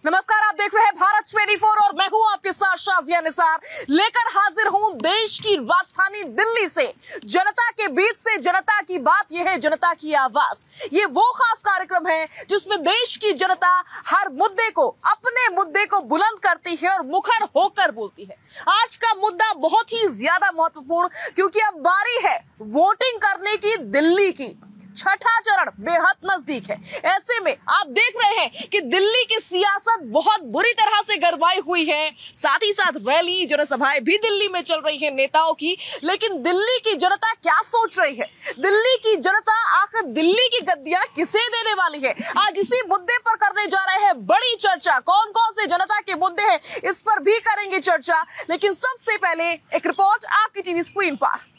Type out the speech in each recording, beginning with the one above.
नमस्कार, आप देख रहे हैं भारत 24 और मैं हूं आपके साथ शाजिया निसार। लेकर हाजिर हूं देश की राजधानी दिल्ली से जनता के बीच से जनता की बात। यह है जनता की आवाज। ये वो खास कार्यक्रम है जिसमें देश की जनता हर मुद्दे को, अपने मुद्दे को बुलंद करती है और मुखर होकर बोलती है। आज का मुद्दा बहुत ही ज्यादा महत्वपूर्ण, क्योंकि अब बारी है वोटिंग करने की। दिल्ली की छठा चरण बेहद नजदीक है। ऐसे में आप देख रहे हैं कि दिल्ली की सियासत बहुत बुरी तरह से गरमाई हुई है। साथ ही साथ रैली, जनसभाएं भी दिल्ली में चल रही है नेताओं की। लेकिन दिल्ली की जनता क्या सोच रही है? दिल्ली की जनता आखिर दिल्ली की गद्दियां किसे देने वाली है? आज इसी मुद्दे पर करने जा रहे हैं बड़ी चर्चा। कौन कौन से जनता के मुद्दे हैं, इस पर भी करेंगे चर्चा। लेकिन सबसे पहले एक रिपोर्ट आपकी टीवी स्क्रीन पर।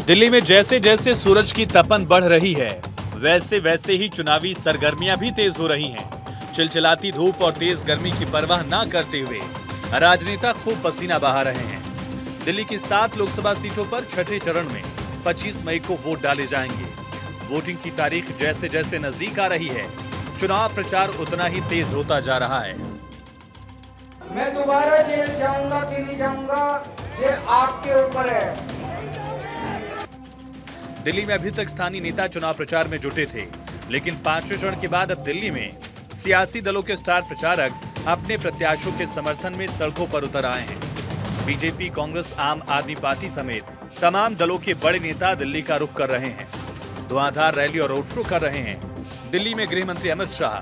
दिल्ली में जैसे जैसे सूरज की तपन बढ़ रही है, वैसे वैसे ही चुनावी सरगर्मियां भी तेज हो रही हैं। चिलचिलाती धूप और तेज गर्मी की परवाह न करते हुए राजनेता खूब पसीना बहा रहे हैं। दिल्ली की 7 लोकसभा सीटों पर छठे चरण में 25 मई को वोट डाले जाएंगे। वोटिंग की तारीख जैसे जैसे नजदीक आ रही है, चुनाव प्रचार उतना ही तेज होता जा रहा है। मैं दोबारा जेल जाऊंगा कि नहीं जाऊंगा, ये आपके ऊपर है। दिल्ली में अभी तक स्थानीय नेता चुनाव प्रचार में जुटे थे, लेकिन 5वें चरण के बाद अब दिल्ली में सियासी दलों के स्टार प्रचारक अपने प्रत्याशियों के समर्थन में सड़कों पर उतर आए हैं। बीजेपी, कांग्रेस, आम आदमी पार्टी समेत तमाम दलों के बड़े नेता दिल्ली का रुख कर रहे हैं। धुआंधार रैली और रोड शो कर रहे हैं। दिल्ली में गृह मंत्री अमित शाह,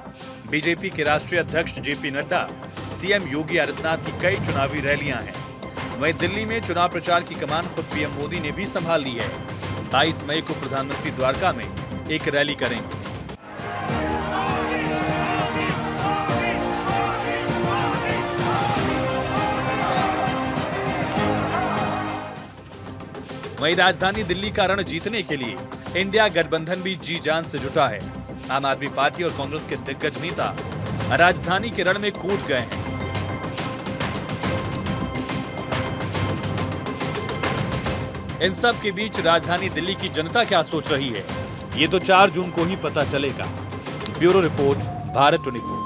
बीजेपी के राष्ट्रीय अध्यक्ष जेपी नड्डा, सीएम योगी आदित्यनाथ की कई चुनावी रैलियां हैं। वहीं दिल्ली में चुनाव प्रचार की कमान खुद पीएम मोदी ने भी संभाल ली है। 22 मई को प्रधानमंत्री द्वारका में एक रैली करेंगे। वहीं राजधानी दिल्ली का रण जीतने के लिए इंडिया गठबंधन भी जी जान से जुटा है। आम आदमी पार्टी और कांग्रेस के दिग्गज नेता राजधानी के रण में कूद गए हैं। इन सब के बीच राजधानी दिल्ली की जनता क्या सोच रही है, ये तो 4 जून को ही पता चलेगा। Bureau report, Bharat 24।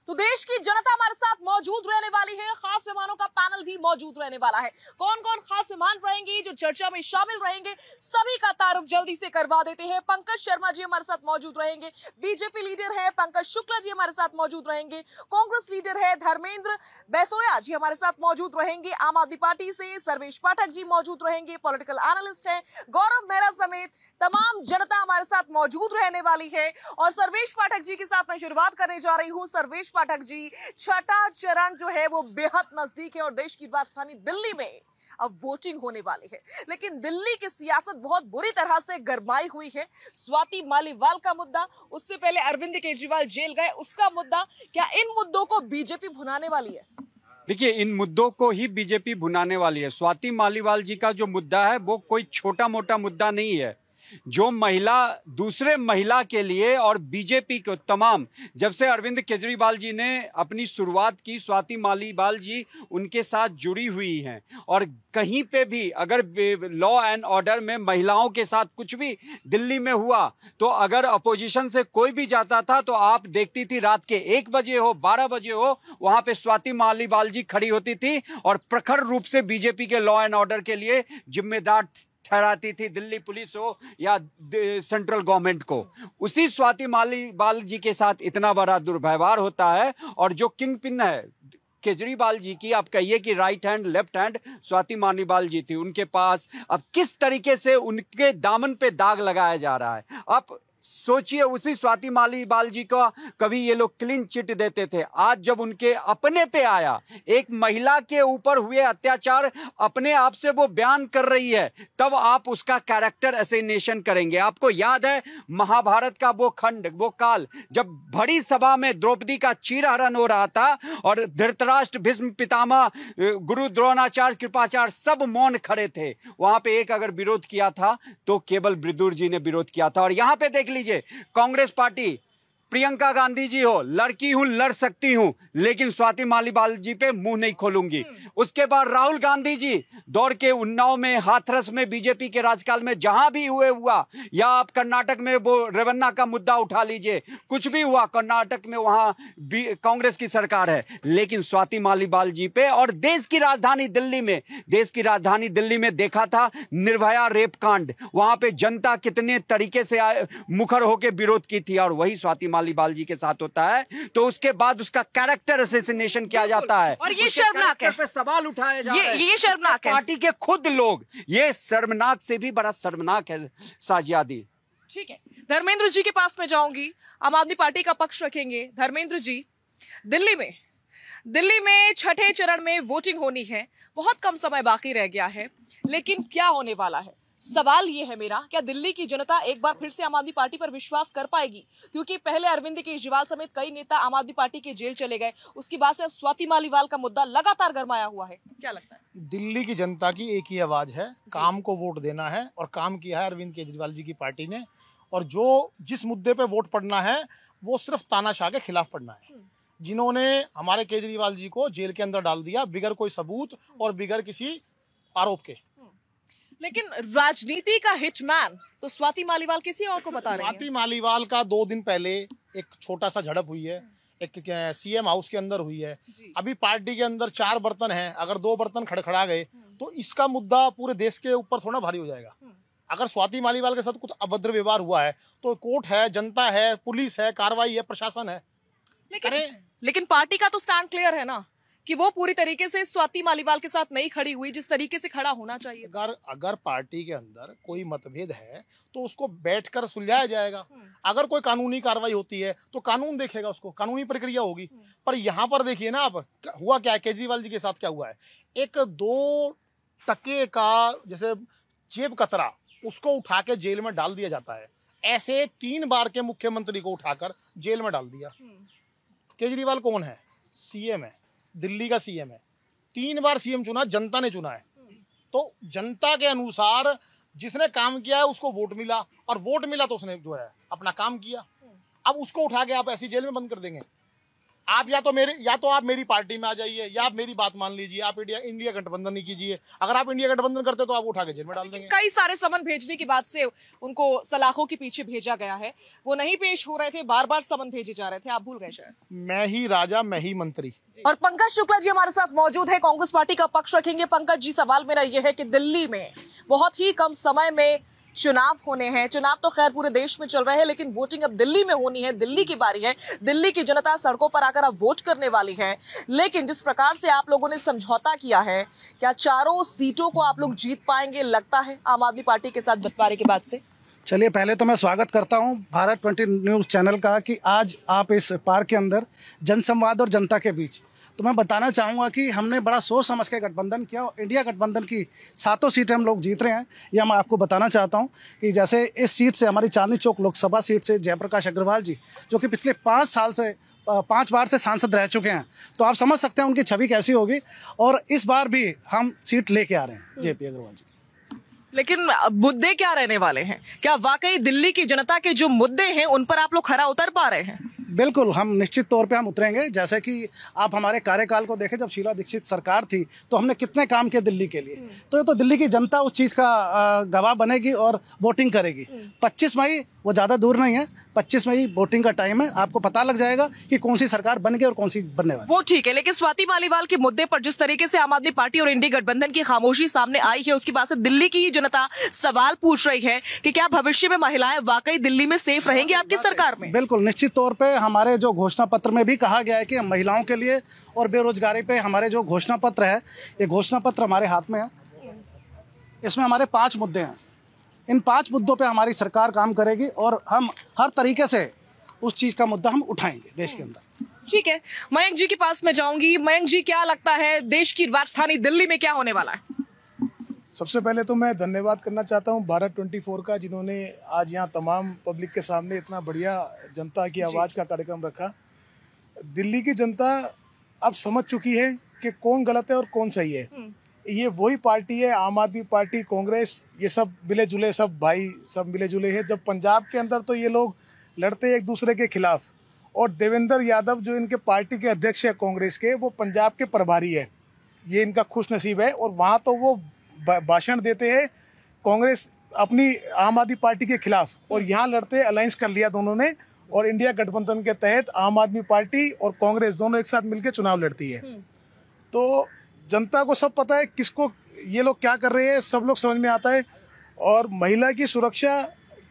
तो देश की जनता हमारे साथ मौजूद रहने वाली है। खास मेहमानों का पैनल भी मौजूद रहने वाला है। कौन कौन खास मेहमान रहेंगे जो चर्चा में शामिल रहेंगे, सभी का तारुफ जल्दी से करवा देते हैं। पंकज शर्मा जी हमारे साथ मौजूद रहेंगे, बीजेपी लीडर है। पंकज शुक्ला जी हमारे साथ मौजूद रहेंगे। कांग्रेस लीडर है धर्मेंद्र बैसोया जी हमारे साथ मौजूद रहेंगे। आम आदमी पार्टी से सर्वेश पाठक जी मौजूद रहेंगे, पॉलिटिकल एनालिस्ट है। गौरव मेहरा समेत तमाम जनता हमारे साथ मौजूद रहने वाली है। और सर्वेश पाठक जी के साथ मैं शुरुआत करने जा रही हूं। सर्वेश पाठक जी, छठा चरण जो है वो बेहद नजदीक है और देश की राजधानी दिल्ली में अब वोटिंग होने वाली है। लेकिन दिल्ली की सियासत बहुत बुरी तरह से गरमाई हुई है। स्वाति मालीवाल का मुद्दा, उससे पहले अरविंद केजरीवाल जेल गए, उसका मुद्दा। क्या इन मुद्दों को बीजेपी भुनाने वाली है? देखिए, इन मुद्दों को ही बीजेपी भुनाने वाली है। स्वाति मालीवाल जी का जो मुद्दा है वो कोई छोटा मोटा मुद्दा नहीं है। जो महिला दूसरे महिला के लिए और बीजेपी को तमाम, जब से अरविंद केजरीवाल जी ने अपनी शुरुआत की, स्वाति मालीवाल जी उनके साथ जुड़ी हुई हैं। और कहीं पे भी अगर लॉ एंड ऑर्डर में महिलाओं के साथ कुछ भी दिल्ली में हुआ तो अगर अपोजिशन से कोई भी जाता था तो आप देखती थी रात के 1 बजे हो, 12 बजे हो, वहां पे स्वाति मालीवाल जी खड़ी होती थी और प्रखर रूप से बीजेपी के लॉ एंड ऑर्डर के लिए जिम्मेदार ठहराती थी, दिल्ली पुलिस हो या सेंट्रल गवर्नमेंट को। उसी स्वाति मालीवाल जी के साथ इतना बड़ा दुर्व्यवहार होता है। और जो किंग पिन है केजरीवाल जी की, आप कहिए कि right hand left hand Swati Maliwal ji थी उनके पास। अब किस तरीके से उनके दामन पे दाग लगाया जा रहा है, आप सोचिए। उसी स्वाति मालीवाल जी को कभी ये लोग क्लीन चिट देते थे, आज जब उनके अपने पे आया, एक महिला के ऊपर हुए अत्याचार अपने आप से वो बयान कर रही है, तब आप उसका कैरेक्टर असैसिनेशन करेंगे। आपको याद है महाभारत का वो खंड, वो काल, जब बड़ी सभा में द्रौपदी का चीरहरण हो रहा था और धृतराष्ट्र, भीष्म पितामह, गुरु द्रोणाचार्य, कृपाचार्य सब मौन खड़े थे। वहां पे एक अगर विरोध किया था तो केवल विदुर जी ने विरोध किया था। और यहां पे देख लीजिए, कांग्रेस पार्टी प्रियंका गांधी जी हो, लड़की हूं, लड़ सकती हूं, लेकिन स्वाति मालीवाल जी पे मुंह नहीं खोलूंगी। उसके बाद राहुल गांधी जी दौड़ के उन्नाव में, हाथरस में, बीजेपी के राजकाल में जहां भी हुआ, या आप कर्नाटक में वो रेवन्ना का मुद्दा उठा लीजिए, कुछ भी हुआ कर्नाटक में, वहां कांग्रेस की सरकार है, लेकिन स्वाति मालीवाल जी पे और देश की राजधानी दिल्ली में देखा था निर्भया रेप कांड, वहां पे जनता कितने तरीके से मुखर होकर विरोध की थी, और वही स्वाति मालीवाल जी के साथ होता है, तो उसके बाद उसका कैरेक्टर असैसिनेशन किया जाता है और ये शर्मनाक है, पे सवाल उठाए जा रहे हैं। ये शर्मनाक है, पार्टी के खुद लोग, ये शर्मनाक से भी बड़ा शर्मनाक है साजियादी। ठीक है, धर्मेंद्र जी के पास मैं जाऊंगी, आम आदमी पार्टी का पक्ष रखेंगे। धर्मेंद्र जी, दिल्ली में छठे चरण में वोटिंग होनी है, बहुत कम समय बाकी रह गया है, लेकिन क्या होने वाला है? सवाल ये है मेरा, क्या दिल्ली की जनता एक बार फिर से आम आदमी पार्टी पर विश्वास कर पाएगी? क्योंकि पहले अरविंद केजरीवाल समेत कई नेता आम आदमी पार्टी के जेल चले गए, उसके बाद से अब स्वाति मालीवाल का मुद्दा लगातार गरमाया हुआ है, क्या लगता है? दिल्ली की जनता की एक ही आवाज है, काम को वोट देना है, और काम किया है अरविंद केजरीवाल जी की पार्टी ने, और जिस मुद्दे पे वोट पड़ना है वो सिर्फ तानाशाह के खिलाफ पड़ना है, जिन्होंने हमारे केजरीवाल जी को जेल के अंदर डाल दिया बिगर कोई सबूत और बिगर किसी आरोप के। लेकिन राजनीति का हिटमैन तो स्वाति मालीवाल किसी और को बता रहे हैं। स्वाति मालीवाल का 2 दिन पहले एक छोटा सा झड़प हुई है, एक सीएम हाउस के अंदर हुई है। अभी पार्टी के अंदर 4 बर्तन हैं, अगर 2 बर्तन खड़खड़ा गए तो इसका मुद्दा पूरे देश के ऊपर थोड़ा भारी हो जाएगा। अगर स्वाति मालीवाल के साथ कुछ अभद्र व्यवहार हुआ है तो कोर्ट है, जनता है, पुलिस है, कार्रवाई है, प्रशासन है। लेकिन पार्टी का तो स्टैंड क्लियर है ना कि वो पूरी तरीके से स्वाति मालीवाल के साथ नहीं खड़ी हुई जिस तरीके से खड़ा होना चाहिए। अगर पार्टी के अंदर कोई मतभेद है तो उसको बैठकर सुलझाया जाएगा। अगर कोई कानूनी कार्रवाई होती है तो कानून देखेगा, उसको कानूनी प्रक्रिया होगी। पर यहाँ पर देखिए ना, अब हुआ क्या है, केजरीवाल जी के साथ क्या हुआ है, एक 2 टके का जैसे जेब कतरा उसको उठा के जेल में डाल दिया जाता है, ऐसे 3 बार के मुख्यमंत्री को उठाकर जेल में डाल दिया। केजरीवाल कौन है? सीएम है, दिल्ली का सीएम है, 3 बार सीएम चुना, जनता ने चुना है। तो जनता के अनुसार जिसने काम किया है उसको वोट मिला, और वोट मिला तो उसने जो है अपना काम किया। अब उसको उठा के आप ऐसी जेल में बंद कर देंगे? आप या तो आप मेरी पार्टी में आ जाइए, या आप मेरी बात मान लीजिए, आप इंडिया गठबंधन नहीं कीजिए। अगर आप इंडिया गठबंधन करते तो आप उठा के जेल में डाल देंगे। कई सारे समन भेजने के बाद से उनको सलाखों के पीछे भेजा गया है, वो नहीं पेश हो रहे थे, बार-बार समन भेजे जा रहे थे, आप भूल गए शायद। मैं ही राजा मैं ही मंत्री। और पंकज शुक्ला जी हमारे साथ मौजूद है, कांग्रेस पार्टी का पक्ष रखेंगे। पंकज जी, सवाल मेरा यह है कि दिल्ली में बहुत ही कम समय में चुनाव होने हैं, चुनाव तो खैर पूरे देश में चल रहे हैं, लेकिन वोटिंग अब दिल्ली में होनी है, दिल्ली की बारी है, दिल्ली की जनता सड़कों पर आकर अब वोट करने वाली है। लेकिन जिस प्रकार से आप लोगों ने समझौता किया है, क्या चारों सीटों को आप लोग जीत पाएंगे लगता है आम आदमी पार्टी के साथ बंटवारे के बाद से? चलिए, पहले तो मैं स्वागत करता हूं भारत 20 न्यूज़ चैनल का कि आज आप इस पार्क के अंदर जनसंवाद और जनता के बीच, तो मैं बताना चाहूँगा कि हमने बड़ा सोच समझ के गठबंधन किया और इंडिया गठबंधन की 7 सीटें हम लोग जीत रहे हैं। यह मैं आपको बताना चाहता हूँ कि जैसे इस सीट से, हमारी चांदनी चौक लोकसभा सीट से जयप्रकाश अग्रवाल जी, जो कि पिछले 5 बार से सांसद रह चुके हैं, तो आप समझ सकते हैं उनकी छवि कैसी होगी। और इस बार भी हम सीट लेके आ रहे हैं जेपी अग्रवाल जी। लेकिन मुद्दे क्या रहने वाले हैं? क्या वाकई दिल्ली की जनता के जो मुद्दे हैं उन पर आप लोग खरा उतर पा रहे हैं? बिल्कुल, हम निश्चित तौर पे हम उतरेंगे। जैसे कि आप हमारे कार्यकाल को देखें, जब शीला दीक्षित सरकार थी तो हमने कितने काम किए दिल्ली के लिए, तो ये तो दिल्ली की जनता उस चीज़ का गवाह बनेगी और वोटिंग करेगी। 25 मई वो ज़्यादा दूर नहीं है, 25 मई वोटिंग का टाइम है, आपको पता लग जाएगा कि कौन सी सरकार बन गई और कौन सी बनने वाली। वो ठीक है, लेकिन स्वाति मालीवाल के मुद्दे पर जिस तरीके से आम आदमी पार्टी और इंडिया गठबंधन की खामोशी सामने आई है, उसकी बाद से दिल्ली की ही जनता सवाल पूछ रही है कि क्या भविष्य में महिलाएं वाकई दिल्ली में सेफ रहेंगी आपकी सरकार में? बिल्कुल, निश्चित तौर पे हमारे जो घोषणा पत्र में भी कहा गया है कि महिलाओं के लिए और बेरोजगारी पे हमारे जो घोषणा पत्र है, ये घोषणा पत्र हमारे हाथ में है। इसमें हमारे 5 मुद्दे हैं। इन 5 मुद्दों पे हमारी सरकार काम करेगी और हम हर तरीके से उस चीज़ का मुद्दा हम उठाएंगे देश के अंदर। ठीक है, मयंक जी के पास मैं जाऊंगी। मयंक जी, क्या लगता है देश की राजधानी दिल्ली में क्या होने वाला है? सबसे पहले तो मैं धन्यवाद करना चाहता हूं भारत 24 का, जिन्होंने आज यहां तमाम पब्लिक के सामने इतना बढ़िया जनता की आवाज़ का कार्यक्रम रखा। दिल्ली की जनता अब समझ चुकी है कि कौन गलत है और कौन सही है। ये वही पार्टी है, आम आदमी पार्टी, कांग्रेस, ये सब मिले जुले, सब भाई, सब मिले जुले हैं। जब पंजाब के अंदर तो ये लोग लड़ते एक दूसरे के खिलाफ, और देवेंद्र यादव जो इनके पार्टी के अध्यक्ष है कांग्रेस के, वो पंजाब के प्रभारी है। ये इनका खुश नसीब है। और वहाँ तो वो भाषण देते हैं कांग्रेस अपनी आम आदमी पार्टी के खिलाफ, और यहाँ लड़ते अलायंस कर लिया दोनों ने, और इंडिया गठबंधन के तहत आम आदमी पार्टी और कांग्रेस दोनों एक साथ मिलकर चुनाव लड़ती है। तो जनता को सब पता है किसको ये लोग क्या कर रहे हैं, सब लोग समझ में आता है। और महिला की सुरक्षा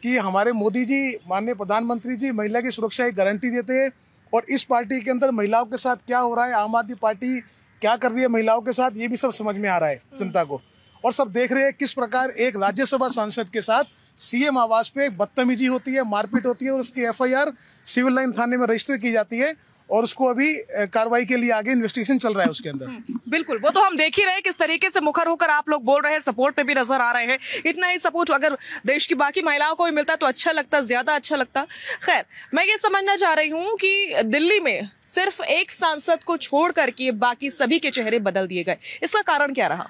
की हमारे मोदी जी, माननीय प्रधानमंत्री जी, महिला की सुरक्षा की गारंटी देते हैं। और इस पार्टी के अंदर महिलाओं के साथ क्या हो रहा है, आम आदमी पार्टी क्या कर रही है महिलाओं के साथ, ये भी सब समझ में आ रहा है जनता को। और सब देख रहे हैं किस प्रकार एक राज्यसभा सांसद के साथ सीएम आवास पे बदतमीजी होती है, मारपीट होती है, और उसकी एफआईआर सिविल लाइन थाने में रजिस्टर की जाती है, और उसको अभी कार्रवाई के लिए आगे इन्वेस्टिगेशन चल रहा है उसके अंदर। बिल्कुल, वो तो हम देख ही रहे हैं किस तरीके से मुखर होकर आप लोग बोल रहे हैं, सपोर्ट पे भी नजर आ रहे हैं। इतना ही सपोर्ट अगर देश की बाकी महिलाओं को भी मिलता तो अच्छा लगता, ज्यादा अच्छा लगता। खैर, मैं ये समझना चाह रही हूँ कि दिल्ली में सिर्फ एक सांसद को छोड़ करके बाकी सभी के चेहरे बदल दिए गए, इसका कारण क्या रहा?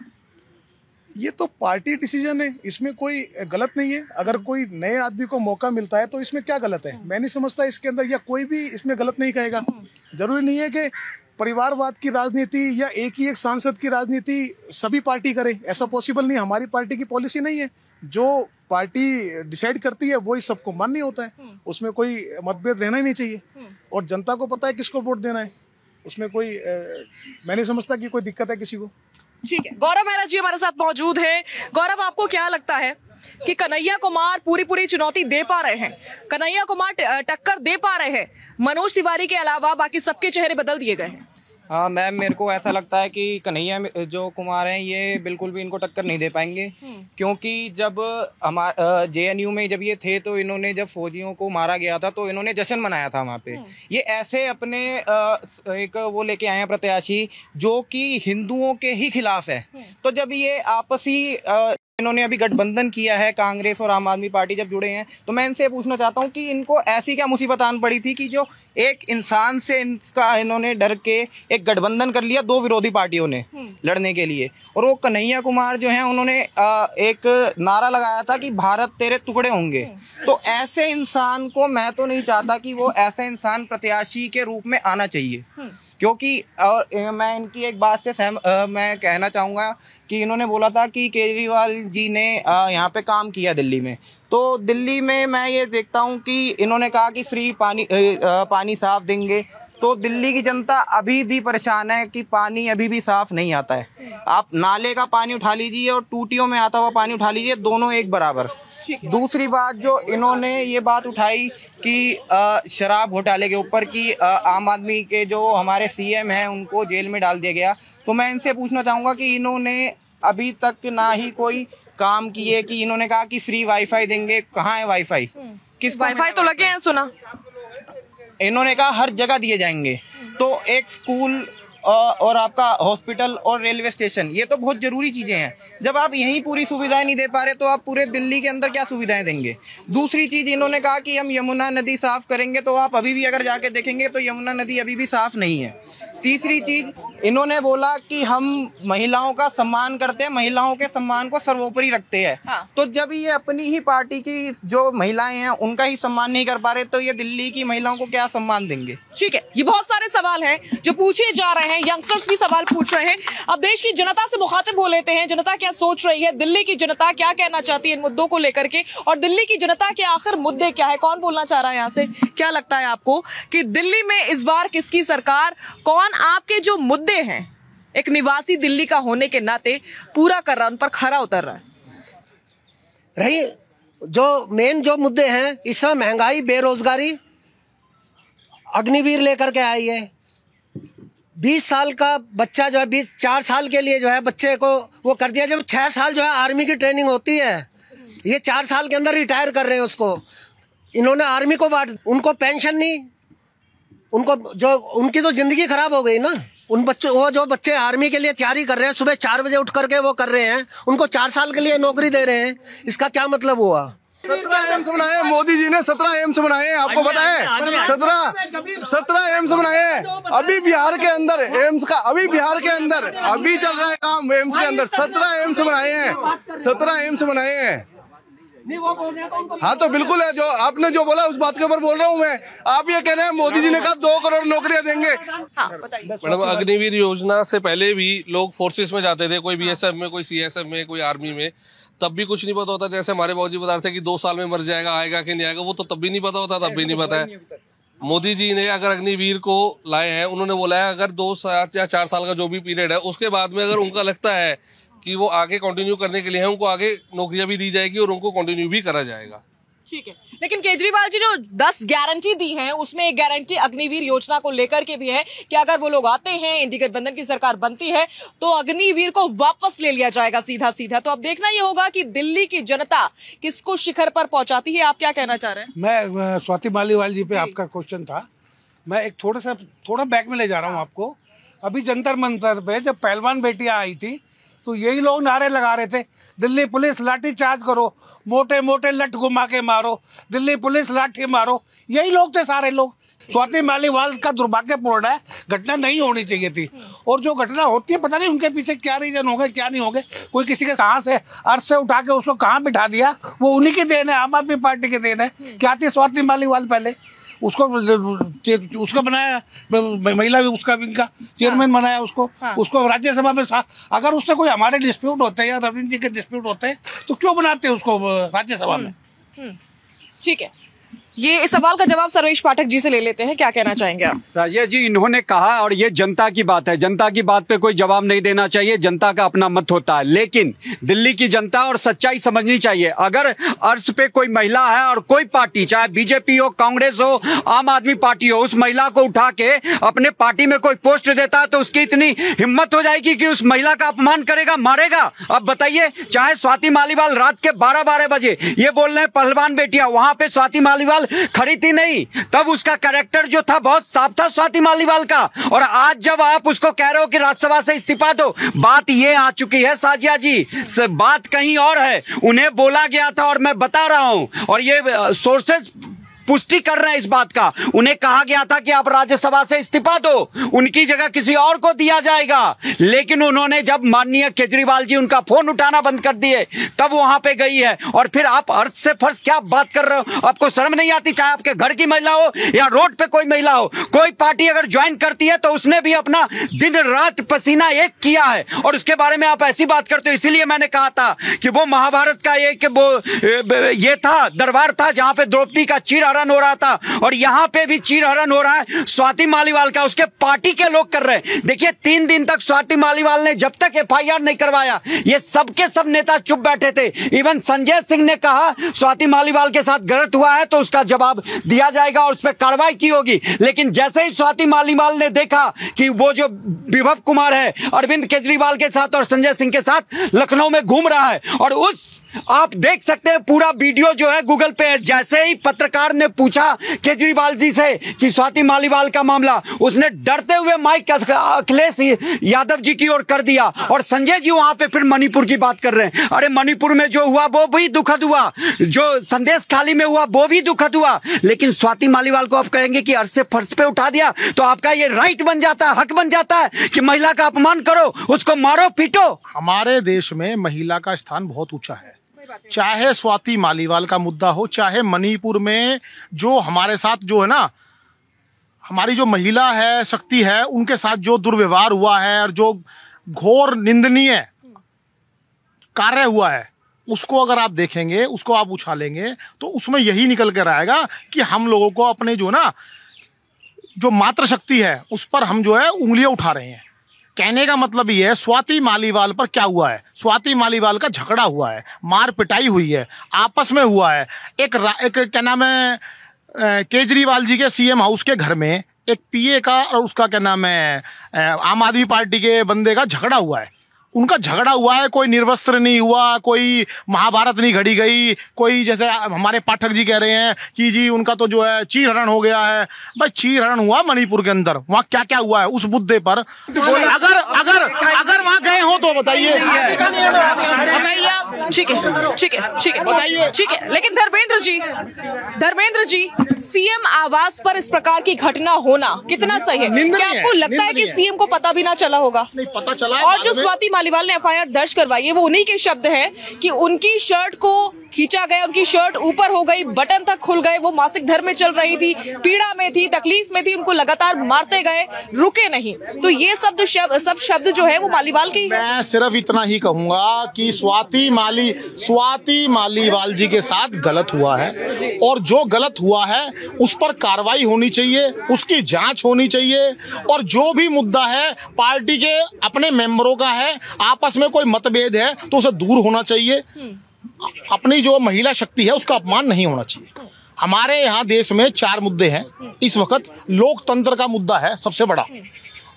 ये तो पार्टी डिसीजन है, इसमें कोई गलत नहीं है। अगर कोई नए आदमी को मौका मिलता है तो इसमें क्या गलत है, मैं नहीं समझता इसके अंदर, या कोई भी इसमें गलत नहीं कहेगा। जरूरी नहीं है कि परिवारवाद की राजनीति या एक ही एक सांसद की राजनीति सभी पार्टी करे, ऐसा पॉसिबल नहीं। हमारी पार्टी की पॉलिसी नहीं है, जो पार्टी डिसाइड करती है वही सबको मान्य होता है, उसमें कोई मतभेद रहना ही नहीं चाहिए। और जनता को पता है किसको वोट देना है, उसमें कोई मैं नहीं समझता कि कोई दिक्कत है किसी को। ठीक है, गौरव मेहरा जी हमारे साथ मौजूद है। गौरव, आपको क्या लगता है कि कन्हैया कुमार पूरी चुनौती दे पा रहे हैं, कन्हैया कुमार टक्कर दे पा रहे हैं, मनोज तिवारी के अलावा बाकी सबके चेहरे बदल दिए गए हैं? हाँ मैम, मेरे को ऐसा लगता है कि कन्हैया जो कुमार हैं ये बिल्कुल भी इनको टक्कर नहीं दे पाएंगे, क्योंकि जब हमारे जेएनयू में जब ये थे तो इन्होंने जब फौजियों को मारा गया था तो इन्होंने जश्न मनाया था वहाँ पे। ये ऐसे अपने एक वो लेके आए हैं प्रत्याशी जो कि हिंदुओं के ही खिलाफ है। तो जब ये आपसी इन्होंने अभी गठबंधन किया है, कांग्रेस और आम आदमी पार्टी जब जुड़े हैं, तो मैं इनसे पूछना चाहता हूं कि इनको ऐसी क्या मुसीबत आन पड़ी थी कि जो एक इंसान से इनका इन्होंने डर के एक गठबंधन कर लिया दो विरोधी पार्टियों ने लड़ने के लिए। और वो कन्हैया कुमार जो हैं उन्होंने एक नारा लगाया था कि भारत तेरे टुकड़े होंगे। तो ऐसे इंसान को मैं तो नहीं चाहता कि वो ऐसा इंसान प्रत्याशी के रूप में आना चाहिए, क्योंकि और मैं इनकी एक बात से मैं कहना चाहूँगा कि इन्होंने बोला था कि केजरीवाल जी ने यहाँ पे काम किया दिल्ली में। तो दिल्ली में मैं ये देखता हूँ कि इन्होंने कहा कि फ्री पानी साफ देंगे, तो दिल्ली की जनता अभी भी परेशान है कि पानी अभी भी साफ नहीं आता है। आप नाले का पानी उठा लीजिए और टूटियों में आता हुआ पानी उठा लीजिए, दोनों एक बराबर। दूसरी बात जो इन्होंने ये बात उठाई कि शराब घोटाले के ऊपर कि आम आदमी के जो हमारे सीएम हैं उनको जेल में डाल दिया गया, तो मैं इनसे पूछना चाहूँगा कि इन्होंने अभी तक ना ही कोई काम किए कि इन्होंने कहा कि फ्री वाईफाई देंगे, कहाँ है वाईफाई? किस वाईफाई तो लगे हैं सुना, इन्होंने कहा हर जगह दिए जाएंगे। तो एक स्कूल और आपका हॉस्पिटल और रेलवे स्टेशन, ये तो बहुत ज़रूरी चीज़ें हैं। जब आप यहीं पूरी सुविधाएं नहीं दे पा रहे तो आप पूरे दिल्ली के अंदर क्या सुविधाएं देंगे? दूसरी चीज़ इन्होंने कहा कि हम यमुना नदी साफ़ करेंगे, तो आप अभी भी अगर जाके देखेंगे तो यमुना नदी अभी भी साफ़ नहीं है। तीसरी चीज़ इन्होंने बोला कि हम महिलाओं का सम्मान करते हैं, महिलाओं के सम्मान को सर्वोपरि रखते हैं। हाँ। तो जब ये अपनी ही पार्टी की जो महिलाएं हैं उनका ही सम्मान नहीं कर पा रहे तो ये दिल्ली की महिलाओं को क्या सम्मान देंगे? ठीक है, ये बहुत सारे सवाल हैं जो पूछे जा रहे हैं, यंगस्टर्स भी सवाल पूछ रहे हैं। अब देश की जनता से मुखातिब हो लेते हैं, जनता क्या सोच रही है, दिल्ली की जनता क्या कहना चाहती है इन मुद्दों को लेकर के, और दिल्ली की जनता के आखिर मुद्दे क्या है? कौन बोलना चाह रहा है यहाँ से? क्या लगता है आपको कि दिल्ली में इस बार किसकी सरकार, कौन आपके जो मुद्दे हैं एक निवासी दिल्ली का होने के नाते पूरा कर रहा है, उन पर खरा उतर रहा है? रही जो मेन जो मुद्दे हैं इस समय महंगाई, बेरोजगारी, अग्निवीर लेकर के आई है। 20 साल का बच्चा जो है 4 साल के लिए जो है बच्चे को वो कर दिया, जब 6 साल जो है आर्मी की ट्रेनिंग होती है, ये 4 साल के अंदर रिटायर कर रहे हैं उसको। इन्होंने आर्मी को बांट, उनको पेंशन नहीं, उनको जो उनकी तो जिंदगी खराब हो गई ना। उन बच्चों, वो जो बच्चे आर्मी के लिए तैयारी कर रहे हैं, सुबह 4 बजे उठ करके वो कर रहे हैं, उनको 4 साल के लिए नौकरी दे रहे हैं, इसका क्या मतलब हुआ? 17 एम्स बनाए मोदी जी ने, 17 एम्स बनाए, आपको पता है? 17 एम्स बनाए हैं। अभी बिहार के अंदर एम्स का, अभी बिहार के अंदर अभी चल रहा है काम एम्स के अंदर। 17 एम्स बनाए हैं, 17 एम्स बनाए हैं। हाँ तो बिल्कुल है, जो आपने जो बोला उस बात के ऊपर बोल रहा हूँ मैं। आप ये कह रहे हैं मोदी जी ने कहा 2 करोड़ नौकरियां देंगे। मैडम, अग्निवीर योजना से पहले भी लोग फोर्सेस में जाते थे, कोई बीएसएफ में, कोई सीएसएफ में, कोई आर्मी में, तब भी कुछ नहीं पता होता। जैसे हमारे बाबूजी बता रहे थे कि 2 साल में मर जाएगा, आएगा कि नहीं आएगा, वो तो तब भी नहीं पता होता, तब भी नहीं पता है। मोदी जी ने अगर अग्निवीर को लाए हैं, उन्होंने बोला है अगर 2 साल या 4 साल का जो भी पीरियड है, उसके बाद में अगर उनका लगता है कि वो आगे कंटिन्यू करने के लिए है, उनको आगे नौकरियां भी दी जाएगी और उनको कंटिन्यू भी करा जाएगा। ठीक है, लेकिन केजरीवाल जी जो 10 गारंटी दी हैं, उसमें एक गारंटी अग्निवीर योजना को लेकर के भी है कि अगर वो लोग आते हैं, इंडी गठबंधन की सरकार बनती है, तो अग्निवीर को वापस ले लिया जाएगा सीधा सीधा। तो अब देखना ये होगा कि दिल्ली की जनता किसको शिखर पर पहुंचाती है। आप क्या कहना चाह रहे हैं? मैं स्वाति मालीवाल जी पे आपका क्वेश्चन था, मैं एक थोड़ा बैक में ले जा रहा हूँ आपको। अभी जंतर मंतर पे जब पहलवान बेटियां आई थी तो यही लोग नारे लगा रहे थे, दिल्ली पुलिस लाठी चार्ज करो, मोटे मोटे लठ घुमा के मारो, दिल्ली पुलिस लाठी मारो, यही लोग थे सारे लोग। स्वाति मालीवाल का दुर्भाग्यपूर्ण है, घटना नहीं होनी चाहिए थी, और जो घटना होती है पता नहीं उनके पीछे क्या रीजन हो गए क्या नहीं हो गए। कोई किसी के कहाँ से अर्थ से उठा के उसको कहाँ बिठा दिया, वो उन्हीं की देन है, आम आदमी पार्टी की देन है। क्या थी स्वाति मालीवाल पहले, उसको बनाया महिला उसका विंग का चेयरमैन बनाया उसको राज्यसभा में। अगर उससे कोई हमारे डिस्प्यूट होते हैं या रविंद्र जी के डिस्प्यूट होते हैं तो क्यों बनाते हैं उसको राज्यसभा में? ठीक है, ये इस सवाल का जवाब सर्वेश पाठक जी से ले लेते हैं। क्या कहना चाहेंगे आप? साजिया जी, इन्होंने कहा, और ये जनता की बात है, जनता की बात पे कोई जवाब नहीं देना चाहिए, जनता का अपना मत होता है, लेकिन दिल्ली की जनता और सच्चाई समझनी चाहिए। अगर अर्श पे कोई महिला है और कोई पार्टी, चाहे बीजेपी हो, कांग्रेस हो, आम आदमी पार्टी हो, उस महिला को उठा के अपने पार्टी में कोई पोस्ट देता है तो उसकी इतनी हिम्मत हो जाएगी कि उस महिला का अपमान करेगा, मारेगा? अब बताइए, चाहे स्वाति मालीवाल रात के 12-12 बजे ये बोल रहे हैं पहलवान बेटियां, वहां पे स्वाति मालीवाल खड़ी थी नहीं, तब उसका कैरेक्टर जो था बहुत साफ था स्वाति मालीवाल का। और आज जब आप उसको कह रहे हो कि राज्यसभा से इस्तीफा दो, बात ये आ चुकी है साजिया जी, बात कहीं और है। उन्हें बोला गया था, और मैं बता रहा हूं, और ये सोर्सेज पुष्टि कर रहे हैं इस बात का, उन्हें कहा गया था कि आप राज्यसभा से इस्तीफा दो, उनकी जगह किसी और को दिया जाएगा। लेकिन उन्होंने जब माननीय केजरीवाल जी उनका फोन उठाना बंद कर दिए, तब वहां पे गई है। और फिर आप अर्थ से फर्श क्या बात कर रहे हो? आपको शर्म नहीं आती? चाहे आपके घर की महिला हो या रोड पे कोई महिला हो, कोई पार्टी अगर ज्वाइन करती है तो उसने भी अपना दिन रात पसीना एक किया है, और उसके बारे में आप ऐसी बात करते हो। इसीलिए मैंने कहा था कि वो महाभारत का एक ये था दरबार था जहां पे द्रौपदी का चीरहरण हो रहा था, और यहां पे भी चीरहरण हो रहा है स्वाति मालीवाल का, उसके पार्टी के लोग कर रहे हैं। देखिए, 3 दिन तक स्वाति मालीवाल ने जब तक एफआईआर नहीं करवाया, ये सबके सब नेता चुप बैठे थे। इवन संजय सिंह ने कहा स्वाति मालीवाल के साथ गलत हुआ है तो उसका जवाब दिया जाएगा और उस पर कार्रवाई की होगी। लेकिन जैसे ही स्वाति मालीवाल ने देखा कि वो जो विभव कुमार है अरविंद केजरीवाल के साथ और संजय सिंह के साथ लखनऊ में घूम रहा है, और उस आप देख सकते हैं पूरा वीडियो जो है गूगल पे है। जैसे ही पत्रकार ने पूछा केजरीवाल जी से कि स्वाति मालीवाल का मामला, उसने डरते हुए माइक अखिलेश यादव जी की ओर कर दिया, और संजय जी वहां पे फिर मणिपुर की बात कर रहे हैं। अरे मणिपुर में जो हुआ वो भी दुखद हुआ, जो संदेश खाली में हुआ वो भी दुखद हुआ, लेकिन स्वाति मालीवाल को आप कहेंगे कि अर्श से फर्श पे उठा दिया, तो आपका ये राइट बन जाता है, हक बन जाता है कि महिला का अपमान करो, उसको मारो पीटो। हमारे देश में महिला का स्थान बहुत ऊंचा है, चाहे स्वाति मालीवाल का मुद्दा हो, चाहे मणिपुर में जो हमारे साथ जो है ना, हमारी जो महिला है, शक्ति है, उनके साथ जो दुर्व्यवहार हुआ है और जो घोर निंदनीय कार्य हुआ है, उसको अगर आप देखेंगे, उसको आप उछालेंगे, तो उसमें यही निकल कर आएगा कि हम लोगों को अपने जो ना जो मातृशक्ति है उस पर हम जो है उंगलियां उठा रहे हैं। कहने का मतलब ये है, स्वाति मालीवाल पर क्या हुआ है? स्वाति मालीवाल का झगड़ा हुआ है, मार पिटाई हुई है, आपस में हुआ है। एक क्या नाम है, केजरीवाल जी के सीएम हाउस के घर में एक पीए का और उसका क्या नाम है आम आदमी पार्टी के बंदे का झगड़ा हुआ है। उनका झगड़ा हुआ है, कोई निर्वस्त्र नहीं हुआ, कोई महाभारत नहीं घड़ी गई, कोई जैसे हमारे पाठक जी कह रहे हैं कि जी उनका तो जो है चीरहरण हो गया है। भाई चीरहरण हुआ मणिपुर के अंदर, वहाँ क्या क्या हुआ है उस मुद्दे पर अगर वहाँ गए हो तो बताइए। ठीक है, ठीक है, ठीक है, बताइए, ठीक है। लेकिन धर्मेंद्र जी, सीएम आवास पर इस प्रकार की घटना होना कितना सही है? क्या आपको लगता है कि सीएम को पता भी ना चला होगा? नहीं पता चला। और जो स्वाति मालीवाल ने एफआईआर दर्ज करवाई है वो उन्हीं के शब्द हैं कि उनकी शर्ट को खींचा गया, उनकी शर्ट ऊपर हो गई, बटन तक खुल गए, वो मासिक धर्म में चल रही थी, पीड़ा में थी, तकलीफ में थी, उनको लगातार मारते गए, रुके नहीं। तो ये सब शब्द जो है वो मालीवाल की। मैं सिर्फ इतना ही कहूंगा कि स्वाति मालीवाल जी के साथ गलत हुआ है और जो गलत हुआ है उस पर कार्रवाई होनी चाहिए, उसकी जांच होनी चाहिए और जो भी मुद्दा है पार्टी के अपने मेंबरों का है, आपस में कोई मतभेद है तो उसे दूर होना चाहिए। अपनी जो महिला शक्ति है उसका अपमान नहीं होना चाहिए। हमारे यहाँ देश में 4 मुद्दे हैं इस वक्त। लोकतंत्र का मुद्दा है सबसे बड़ा।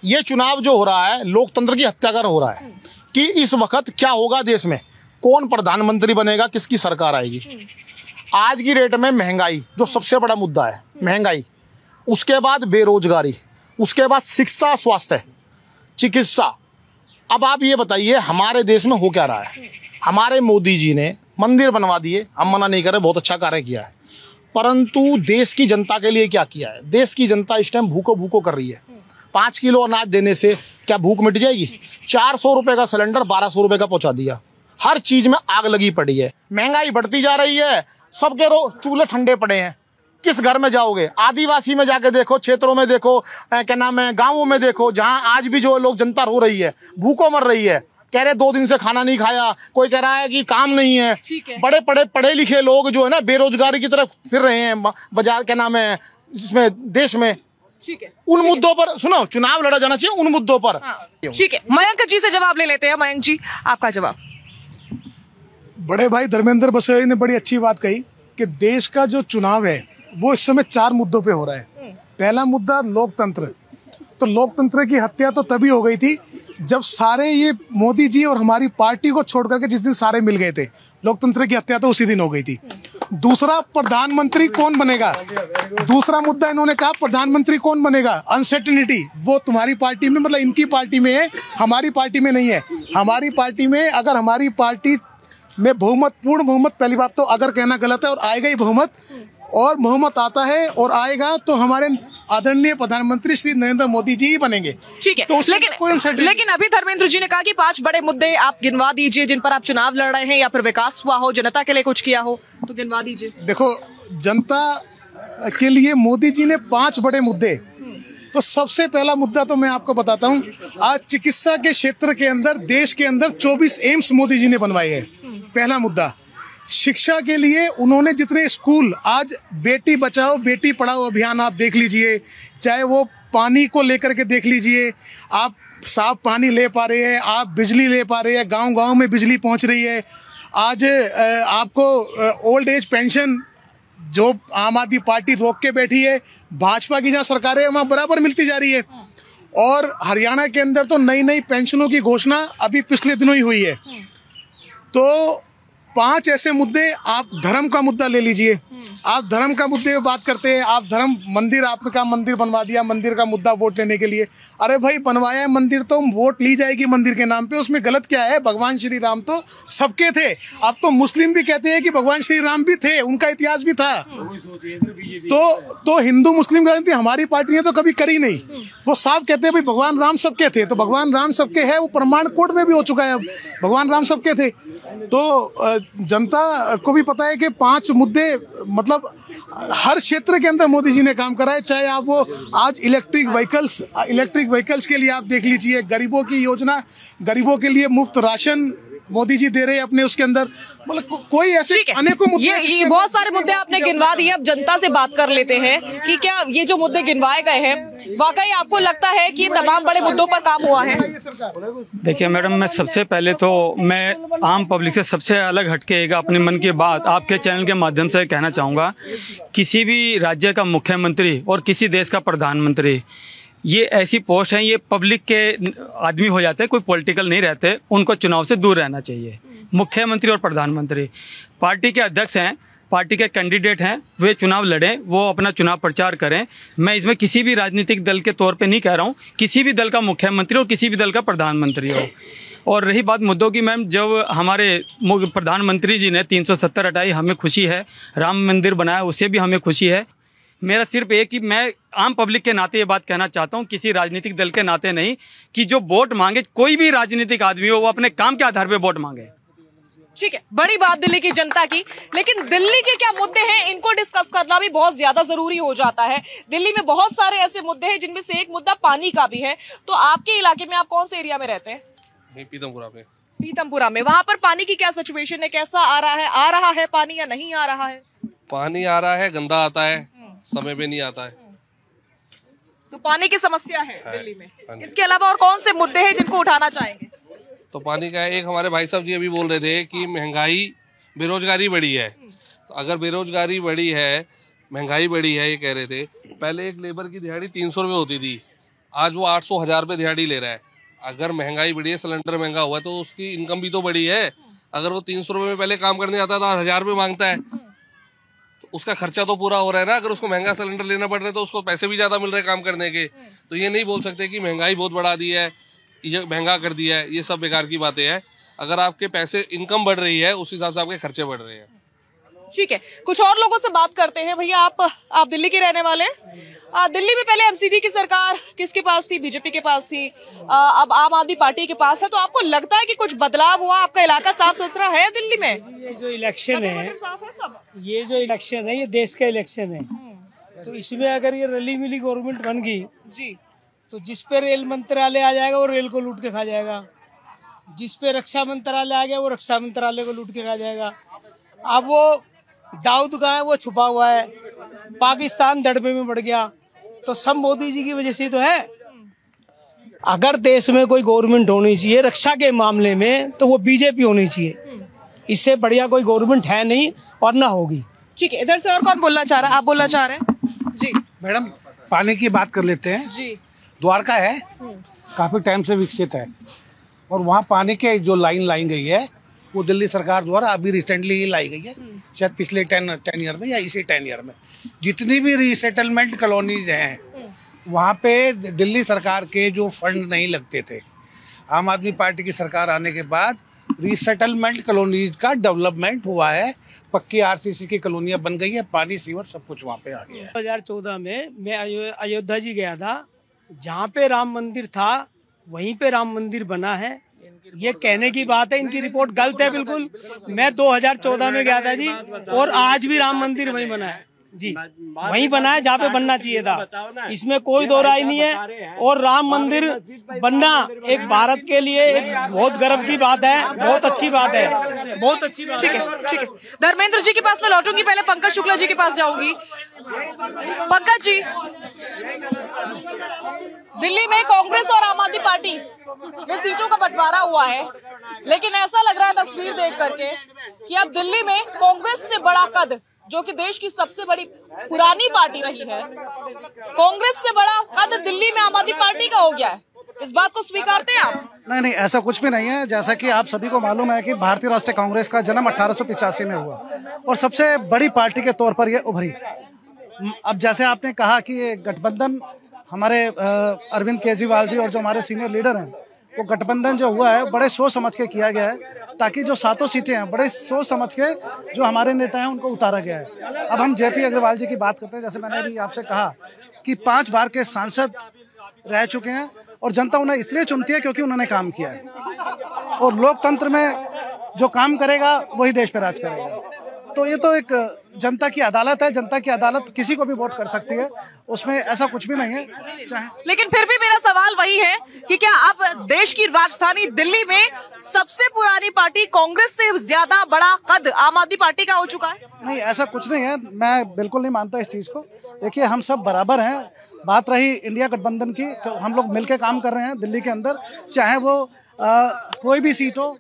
ये चुनाव जो हो रहा है लोकतंत्र की हत्या कर हो रहा है कि इस वक्त क्या होगा देश में, कौन प्रधानमंत्री बनेगा, किसकी सरकार आएगी। आज की रेट में महंगाई जो सबसे बड़ा मुद्दा है, महंगाई, उसके बाद बेरोजगारी, उसके बाद शिक्षा, स्वास्थ्य, चिकित्सा। अब आप ये बताइए हमारे देश में हो क्या रहा है। हमारे मोदी जी ने मंदिर बनवा दिए, हम मना नहीं कर रहे, बहुत अच्छा कार्य किया है, परंतु देश की जनता के लिए क्या किया है? देश की जनता इस टाइम भूखो कर रही है। 5 किलो अनाज देने से क्या भूख मिट जाएगी? 400 रुपये का सिलेंडर 1200 रुपये का पहुंचा दिया। हर चीज में आग लगी पड़ी है, महंगाई बढ़ती जा रही है, सबके चूल्हे ठंडे पड़े हैं। किस घर में जाओगे? आदिवासी में जाके देखो, क्षेत्रों में देखो, क्या नाम है, गाँवों में देखो, जहाँ आज भी जो लोग जनता रो रही है, भूखों मर रही है। कह रहे 2 दिन से खाना नहीं खाया, कोई कह रहा है कि काम नहीं है। बड़े पढ़े लिखे लोग जो है ना बेरोजगारी की तरफ फिर रहे हैं बाजार, क्या नाम है, इसमें देश में। ठीक है, उन मुद्दों पर सुनो, चुनाव लड़ा जाना चाहिए उन मुद्दों पर। ठीक है, मयंक जी से जवाब ले लेते हैं। मयंक जी, आपका जवाब। बड़े भाई धर्मेंद्र बसोई ने बड़ी अच्छी बात कही कि देश का जो चुनाव है वो इस समय 4 मुद्दों पे हो रहा है। पहला मुद्दा लोकतंत्र। तो लोकतंत्र की हत्या तो तभी हो गई थी जब सारे ये मोदी जी और हमारी पार्टी को छोड़ करके जिस दिन सारे मिल गए थे, लोकतंत्र की हत्या तो उसी दिन हो गई थी। दूसरा, प्रधानमंत्री कौन बनेगा। दूसरा मुद्दा इन्होंने कहा प्रधानमंत्री कौन बनेगा। अनसर्टेनिटी वो तुम्हारी पार्टी में, मतलब इनकी पार्टी में है, हमारी पार्टी में नहीं है। हमारी पार्टी में अगर हमारी पार्टी में बहुमत, पूर्ण बहुमत, पहली बात तो अगर कहना गलत है, और आएगा ही बहुमत, और बहुमत आता है और आएगा तो हमारे आदरणीय प्रधानमंत्री श्री नरेंद्र मोदी जी ही बनेंगे। ठीक है, तो लेकिन अभी धर्मेंद्र जी ने कहा कि 5 बड़े मुद्दे आप गिनवा दीजिए जिन पर आप चुनाव लड़ रहे हैं या फिर विकास हुआ हो, जनता के लिए कुछ किया हो, तो गिनवा दीजिए। देखो, जनता के लिए मोदी जी ने 5 बड़े मुद्दे, तो सबसे पहला मुद्दा तो मैं आपको बताता हूँ। आज चिकित्सा के क्षेत्र के अंदर, देश के अंदर 24 एम्स मोदी जी ने बनवाए हैं। पहला मुद्दा। शिक्षा के लिए उन्होंने जितने स्कूल, आज बेटी बचाओ बेटी पढ़ाओ अभियान आप देख लीजिए, चाहे वो पानी को लेकर के देख लीजिए, आप साफ पानी ले पा रहे हैं, आप बिजली ले पा रहे हैं, गांव-गांव में बिजली पहुंच रही है। आज आपको ओल्ड एज पेंशन जो आम आदमी पार्टी रोक के बैठी है, भाजपा की जहाँ सरकार है वहाँ बराबर मिलती जा रही है। और हरियाणा के अंदर तो नई नई पेंशनों की घोषणा अभी पिछले दिनों ही हुई है। तो 5 ऐसे मुद्दे। आप धर्म का मुद्दा ले लीजिए, आप धर्म का मुद्दे में बात करते हैं, आप धर्म मंदिर, आपने कहा मंदिर बनवा दिया, मंदिर का मुद्दा वोट लेने के लिए। अरे भाई, बनवाया है मंदिर तो वोट ली जाएगी मंदिर के नाम पे, उसमें गलत क्या है। भगवान श्री राम तो सबके थे। अब तो मुस्लिम भी कहते हैं कि भगवान श्री राम भी थे, उनका इतिहास भी था। तो हिंदू मुस्लिम गारंटी हमारी पार्टी ने तो कभी करी नहीं। वो साफ कहते हैं भाई भगवान राम सबके थे, तो भगवान राम सबके है, वो प्रमाण कोर्ट में भी हो चुका है। अब भगवान राम सबके थे। तो जनता को भी पता है कि 5 मुद्दे, मतलब हर क्षेत्र के अंदर मोदी जी ने काम करा है। चाहे आप वो आज इलेक्ट्रिक व्हीकल्स के लिए आप देख लीजिए, गरीबों की योजना, गरीबों के लिए मुफ्त राशन मोदी जी दे रहे हैं अपने उसके अंदर, मतलब कोई ऐसे अनेकों मुद्दे। ये बहुत सारे मुद्दे आपने गिनवा दिए। अब जनता से बात कर लेते हैं कि क्या ये जो मुद्दे गिनवाए गए हैं वाकई आपको लगता है कि तमाम बड़े मुद्दों पर काम हुआ है? देखिए मैडम, मैं सबसे पहले तो मैं आम पब्लिक से सबसे अलग हटके अपने मन की बात आपके चैनल के माध्यम से कहना चाहूँगा। किसी भी राज्य का मुख्यमंत्री और किसी देश का प्रधानमंत्री, ये ऐसी पोस्ट हैं, ये पब्लिक के आदमी हो जाते हैं, कोई पॉलिटिकल नहीं रहते, उनको चुनाव से दूर रहना चाहिए। मुख्यमंत्री और प्रधानमंत्री पार्टी के अध्यक्ष हैं, पार्टी के कैंडिडेट हैं, वे चुनाव लड़ें, वो अपना चुनाव प्रचार करें। मैं इसमें किसी भी राजनीतिक दल के तौर पे नहीं कह रहा हूँ, किसी भी दल का मुख्यमंत्री और किसी भी दल का प्रधानमंत्री हो। और रही बात मुद्दों की मैम, जब हमारे प्रधानमंत्री जी ने 370 हटाई, हमें खुशी है। राम मंदिर बनाया, उसे भी हमें खुशी है। मेरा सिर्फ एक ही, मैं आम पब्लिक के नाते ये बात कहना चाहता हूँ, किसी राजनीतिक दल के नाते नहीं, कि जो वोट मांगे, कोई भी राजनीतिक आदमी हो, वो अपने काम के आधार पर वोट मांगे। ठीक है, बड़ी बात दिल्ली की जनता की, लेकिन दिल्ली के क्या मुद्दे हैं इनको डिस्कस करना भी बहुत ज्यादा जरूरी हो जाता है। दिल्ली में बहुत सारे ऐसे मुद्दे हैं जिनमें से एक मुद्दा पानी का भी है। तो आपके इलाके में आप कौन से एरिया में रहते हैं? पीतमपुरा में। पीतमपुरा में, वहां पर पानी की क्या सिचुएशन है, कैसा आ रहा है पानी या नहीं आ रहा है? पानी आ रहा है, गंदा आता है, समय पे नहीं आता है। तो पानी की समस्या है दिल्ली में। इसके अलावा और कौन से मुद्दे हैं जिनको उठाना चाहेंगे? तो पानी का एक हमारे भाई साहब जी अभी बोल रहे थे कि महंगाई, बेरोजगारी बढ़ी है। तो अगर बेरोजगारी बढ़ी है, महंगाई बढ़ी है, ये कह रहे थे, पहले एक लेबर की दिहाड़ी 300 रुपये होती थी, आज वो 800-1000 रुपये दिहाड़ी ले रहा है। अगर महंगाई बढ़ी है, सिलेंडर महंगा हुआ है, तो उसकी इनकम भी तो बढ़ी है। अगर वो 300 रुपये में पहले काम करने आता था, 1000 रुपये मांगता है, तो उसका खर्चा तो पूरा हो रहा है ना। अगर उसको महंगा सिलेंडर लेना पड़ रहा है तो उसको पैसे भी ज्यादा मिल रहे हैं काम करने के। तो ये नहीं बोल सकते कि महंगाई बहुत बढ़ा दी है, ये महंगा कर दिया है, ये सब बेकार की बातें हैं। अगर आपके पैसे, इनकम बढ़ रही है, उस हिसाब से आपके खर्चे बढ़ रहे हैं। ठीक है, कुछ और लोगों से बात करते हैं। भैया आप दिल्ली के रहने वाले हैं। दिल्ली में पहले एमसीडी की सरकार किसके पास थी? बीजेपी के पास थी। अब आम आदमी पार्टी के पास है। तो आपको लगता है कि कुछ बदलाव हुआ? आपका इलाका साफ सुथरा है दिल्ली में? ये जो इलेक्शन है, ये देश का इलेक्शन है। तो इसमें अगर ये रली मिली गवर्नमेंट बन गई जी, तो जिस पे रेल मंत्रालय आ जाएगा वो रेल को लूट के खा जाएगा, जिस पे रक्षा मंत्रालय आ गया वो रक्षा मंत्रालय को लूट के खा जाएगा। अब वो दाऊद कहाँ है? वो छुपा हुआ है। पाकिस्तान दड़बे में बढ़ गया। तो सब मोदी जी की वजह से तो है। अगर देश में कोई गवर्नमेंट होनी चाहिए रक्षा के मामले में, तो वो बीजेपी होनी चाहिए। इससे बढ़िया कोई गवर्नमेंट है नहीं और ना होगी। ठीक है, इधर से और कौन बोलना चाह रहा है? आप बोलना चाह रहे हैं जी? मैडम, पानी की बात कर लेते हैं जी। द्वारका है, काफ़ी टाइम से विकसित है, और वहाँ पानी के जो लाइन लाई गई है वो दिल्ली सरकार द्वारा अभी रिसेंटली ही लाई गई है, शायद पिछले 10 ईयर में या इसी 10 ईयर में। जितनी भी रीसेटलमेंट कॉलोनीज हैं वहाँ पे दिल्ली सरकार के जो फंड नहीं लगते थे, आम आदमी पार्टी की सरकार आने के बाद रीसेटलमेंट कॉलोनीज का डेवलपमेंट हुआ है। पक्की आरसीसी की कॉलोनियाँ बन गई है, पानी सीवर सब कुछ वहाँ पे आ गया है। 2014 में मैं अयोध्या जी गया था, जहाँ पे राम मंदिर था वहीं पे राम मंदिर बना है। ये कहने की बात है, इनकी रिपोर्ट गलत है बिल्कुल। मैं 2014 में गया था जी, और आज भी राम मंदिर वहीं बना है जी, वहीं बना है जहाँ पे बनना चाहिए था। इसमें कोई दो राय नहीं है। और राम मंदिर बनना एक भारत के लिए एक बहुत गर्व की बात है, बहुत अच्छी बात है, बहुत अच्छी बात। ठीक है, ठीक है। धर्मेंद्र जी के पास मैं लौटूंगी, पहले पंकज शुक्ला जी के पास जाऊंगी। पंकज जी, दिल्ली में कांग्रेस और आम आदमी पार्टी में सीटों का बंटवारा हुआ है, लेकिन ऐसा लग रहा है तस्वीर देख करके कि अब दिल्ली में कांग्रेस से बड़ा कद, जो कि देश की सबसे बड़ी पुरानी पार्टी रही है, कांग्रेस से बड़ा कद दिल्ली में आम आदमी पार्टी का हो गया है। इस बात को स्वीकारते हैं आप? नहीं, ऐसा कुछ भी नहीं है। जैसा कि आप सभी को मालूम है कि भारतीय राष्ट्रीय कांग्रेस का जन्म 1885 में हुआ और सबसे बड़ी पार्टी के तौर पर ये उभरी। अब जैसे आपने कहा कि ये गठबंधन, हमारे अरविंद केजरीवाल जी और जो हमारे सीनियर लीडर हैं, वो गठबंधन जो हुआ है बड़े सोच समझ के किया गया है, ताकि जो 7 सीटें हैं बड़े सोच समझ के जो हमारे नेता हैं उनको उतारा गया है। अब हम जेपी अग्रवाल जी की बात करते हैं। जैसे मैंने अभी आपसे कहा कि 5 बार के सांसद रह चुके हैं, और जनता उन्हें इसलिए चुनती है क्योंकि उन्होंने काम किया है, और लोकतंत्र में जो काम करेगा वही देश पे राज करेगा। तो ये तो एक जनता की अदालत है। जनता की अदालत किसी को भी वोट कर सकती है, उसमें ऐसा कुछ भी नहीं है। चाहे लेकिन फिर भी मेरा सवाल वही है कि क्या अब देश की राजधानी दिल्ली में सबसे पुरानी पार्टी कांग्रेस से ज्यादा बड़ा कद आम आदमी पार्टी का हो चुका है? नहीं, ऐसा कुछ नहीं है। मैं बिल्कुल नहीं मानता इस चीज़ को। देखिए, हम सब बराबर हैं। बात रही इंडिया गठबंधन की, तो हम लोग मिलकर काम कर रहे हैं दिल्ली के अंदर, चाहे वो कोई भी सीट हो,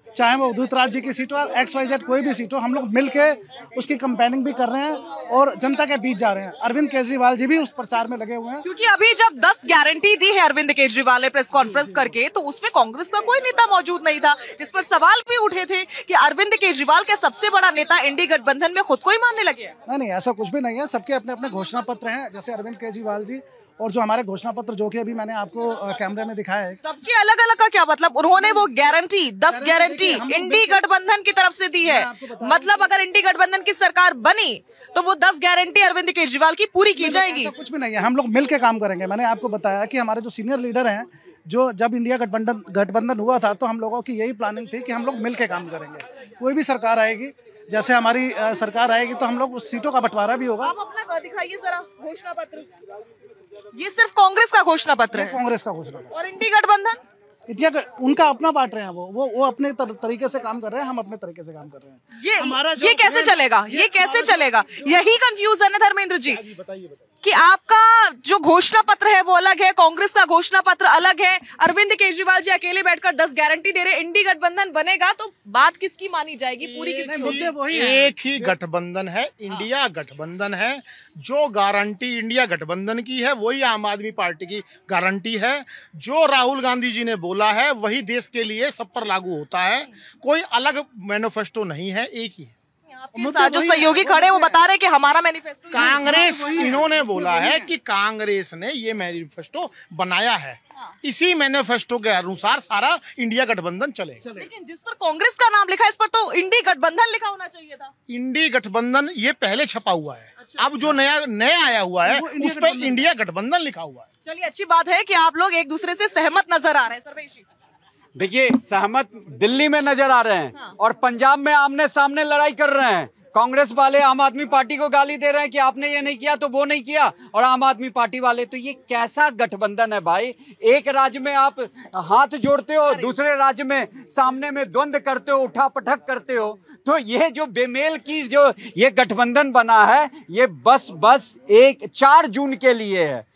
चाहे वो उदित राज जी की सीट हो, XYZ कोई भी सीट हो, हम लोग मिलके उसकी कैंपेनिंग भी कर रहे हैं और जनता के बीच जा रहे हैं। अरविंद केजरीवाल जी भी उस प्रचार में लगे हुए हैं। क्योंकि अभी जब 10 गारंटी दी है अरविंद केजरीवाल ने प्रेस कॉन्फ्रेंस करके, तो उसमें कांग्रेस का कोई नेता मौजूद नहीं था, जिस पर सवाल भी उठे थे कि अरविंद केजरीवाल के सबसे बड़ा नेता इंडी गठबंधन में खुद को ही मानने लगे। नहीं, ऐसा कुछ भी नहीं है। सबके अपने अपने घोषणा पत्र हैं। जैसे अरविंद केजरीवाल जी और जो हमारे घोषणा पत्र जो कि अभी मैंने आपको कैमरे में दिखाया है, सबके अलग अलग का क्या मतलब? उन्होंने वो गारंटी 10 गारंटी इंडी गठबंधन की तरफ से दी है। मतलब अगर इंडी गठबंधन की सरकार बनी तो वो 10 गारंटी अरविंद केजरीवाल की पूरी की जाएगी। कुछ भी नहीं है, हम लोग मिल के काम करेंगे। मैंने आपको बताया कि हमारे जो सीनियर लीडर हैं, जो जब इंडिया गठबंधन हुआ था तो हम लोगों की यही प्लानिंग थी कि हम लोग मिल के काम करेंगे। कोई भी सरकार आएगी, जैसे हमारी सरकार आएगी तो हम लोग उस सीटों का बंटवारा भी होगा। आप अपना दिखाइए जरा घोषणा पत्र। ये सिर्फ कांग्रेस का घोषणा पत्र है? कांग्रेस का घोषणा पत्र। और इंडी गठबंधन उनका अपना बांट रहे हैं, वो अपने तरीके से काम कर रहे हैं, हम अपने तरीके से काम कर रहे हैं। ये कैसे चलेगा? ये कैसे चलेगा? यही कंफ्यूजन है धर्मेंद्र जी। बताइए कि आपका जो घोषणा पत्र है वो अलग है, कांग्रेस का घोषणा पत्र अलग है। अरविंद केजरीवाल जी अकेले बैठकर 10 गारंटी दे रहे। इंडी गठबंधन बनेगा तो बात किसकी मानी जाएगी? पूरी किसकी? एक ही गठबंधन है, इंडिया गठबंधन है। जो गारंटी इंडिया गठबंधन की है वही आम आदमी पार्टी की गारंटी है। जो राहुल गांधी जी ने बोला है वही देश के लिए सब पर लागू होता है। कोई अलग मैनिफेस्टो नहीं है, एक ही है। साथ जो सहयोगी खड़े वो बता रहे कि हमारा मैनिफेस्टो, कांग्रेस इन्होंने बोला है कि कांग्रेस ने ये मैनिफेस्टो बनाया है, इसी मैनिफेस्टो के अनुसार सारा इंडिया गठबंधन चलेगा। लेकिन जिस पर कांग्रेस का नाम लिखा है इस पर तो इंडी गठबंधन लिखा होना चाहिए था। इंडी गठबंधन ये पहले छपा हुआ है। अच्छा। अब जो नया आया हुआ है उस पर इंडिया गठबंधन लिखा हुआ है। चलिए, अच्छी बात है कि आप लोग एक दूसरे से सहमत नजर आ रहे हैं। सर्वेश जी, देखिए, सहमत दिल्ली में नजर आ रहे हैं और पंजाब में आमने सामने लड़ाई कर रहे हैं। कांग्रेस वाले आम आदमी पार्टी को गाली दे रहे हैं कि आपने ये नहीं किया तो वो नहीं किया, और आम आदमी पार्टी वाले, तो ये कैसा गठबंधन है भाई? एक राज्य में आप हाथ जोड़ते हो, दूसरे राज्य में सामने में द्वंद्व करते हो, उठा पटक करते हो। तो ये जो बेमेल की जो ये गठबंधन बना है, ये बस 4 जून के लिए है।